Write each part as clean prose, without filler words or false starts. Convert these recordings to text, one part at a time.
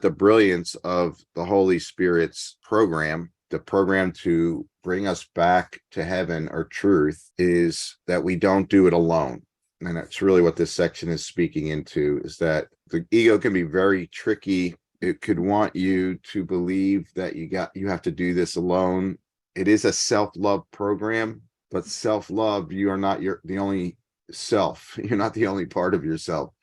The brilliance of the Holy Spirit's program, the program to bring us back to heaven or truth, is that we don't do it alone. And that's really what this section is speaking into, is that the ego can be very tricky. It could want you to believe that you have to do this alone. It is a self-love program, but self-love, you are not the only self. You're not the only part of yourself.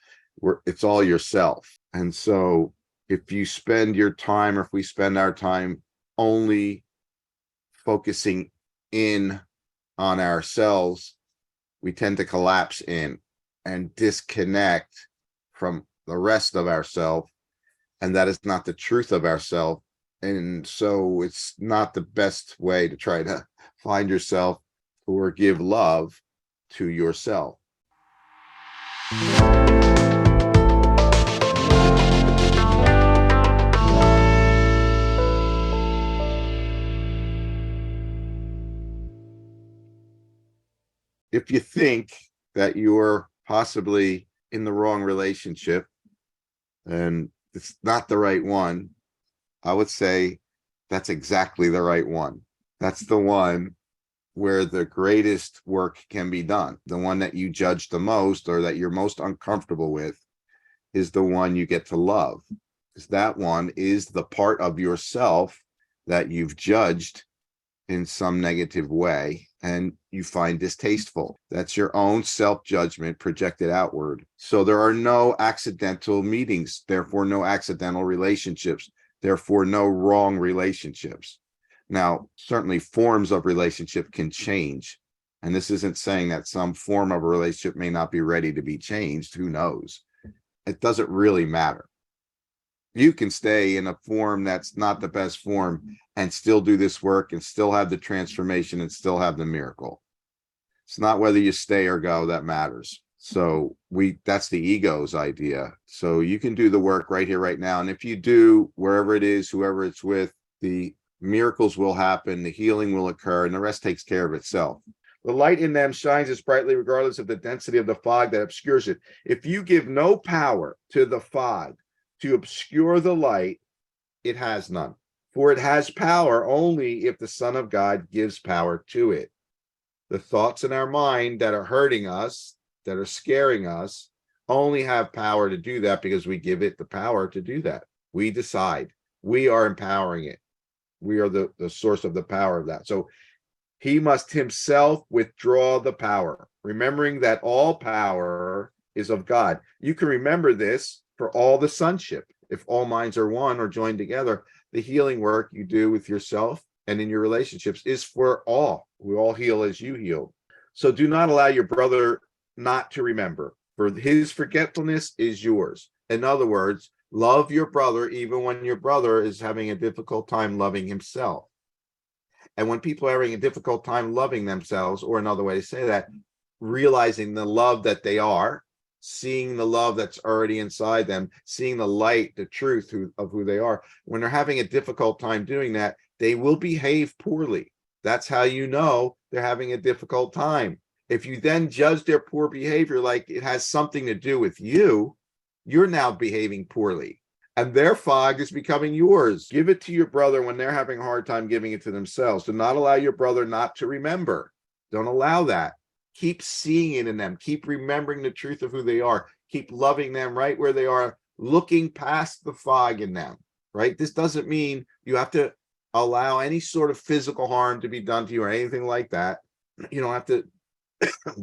It's all yourself. And so if you spend your time, or if we spend our time only focusing in on ourselves, we tend to collapse in and disconnect from the rest of ourselves. And that is not the truth of ourselves. And so it's not the best way to try to find yourself or give love to yourself. If you think that you're possibly in the wrong relationship and it's not the right one, I would say that's exactly the right one. That's the one where the greatest work can be done. The one that you judge the most, or that you're most uncomfortable with, is the one you get to love. Because that one is the part of yourself that you've judged in some negative way and you find distasteful. That's your own self-judgment projected outward. So there are no accidental meetings, therefore no accidental relationships, therefore no wrong relationships. Now, certainly forms of relationship can change. And this isn't saying that some form of a relationship may not be ready to be changed. Who knows? It doesn't really matter. You can stay in a form that's not the best form and still do this work and still have the transformation and still have the miracle. It's not whether you stay or go that matters. So that's the ego's idea. So you can do the work right here, right now. And if you do, wherever it is, whoever it's with, the miracles will happen, the healing will occur, and the rest takes care of itself. The light in them shines as brightly regardless of the density of the fog that obscures it. If you give no power to the fog to obscure the light, it has none. For it has power only if the Son of God gives power to it. The thoughts in our mind that are hurting us, that are scaring us, only have power to do that because we give it the power to do that. We decide. We are empowering it. We are the source of the power of that. So he must himself withdraw the power, remembering that all power is of God. You can remember this for all the sonship. If all minds are one or joined together, the healing work you do with yourself and in your relationships is for all. We all heal as you heal. So do not allow your brother not to remember, for his forgetfulness is yours. In other words, love your brother even when your brother is having a difficult time loving himself. And when people are having a difficult time loving themselves, or another way to say that, realizing the love that they are, seeing the love that's already inside them, seeing the light, the truth of who they are. When they're having a difficult time doing that, they will behave poorly. That's how you know they're having a difficult time. If you then judge their poor behavior like it has something to do with you, you're now behaving poorly. And their fog is becoming yours. Give it to your brother when they're having a hard time giving it to themselves. Do not allow your brother not to remember. Don't allow that. Keep seeing it in them. Keep remembering the truth of who they are. Keep loving them right where they are, looking past the fog in them, right? This doesn't mean you have to allow any sort of physical harm to be done to you or anything like that. You don't have to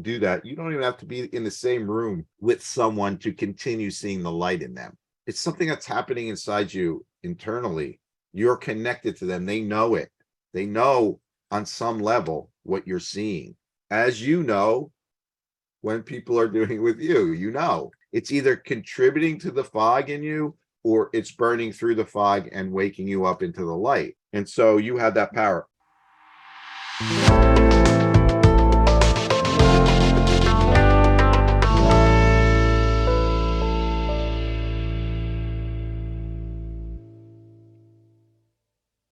do that. You don't even have to be in the same room with someone to continue seeing the light in them. It's something that's happening inside you internally. You're connected to them. They know it. They know on some level what you're seeing. As you know, when people are doing it with you, you know, it's either contributing to the fog in you or it's burning through the fog and waking you up into the light. And so you have that power.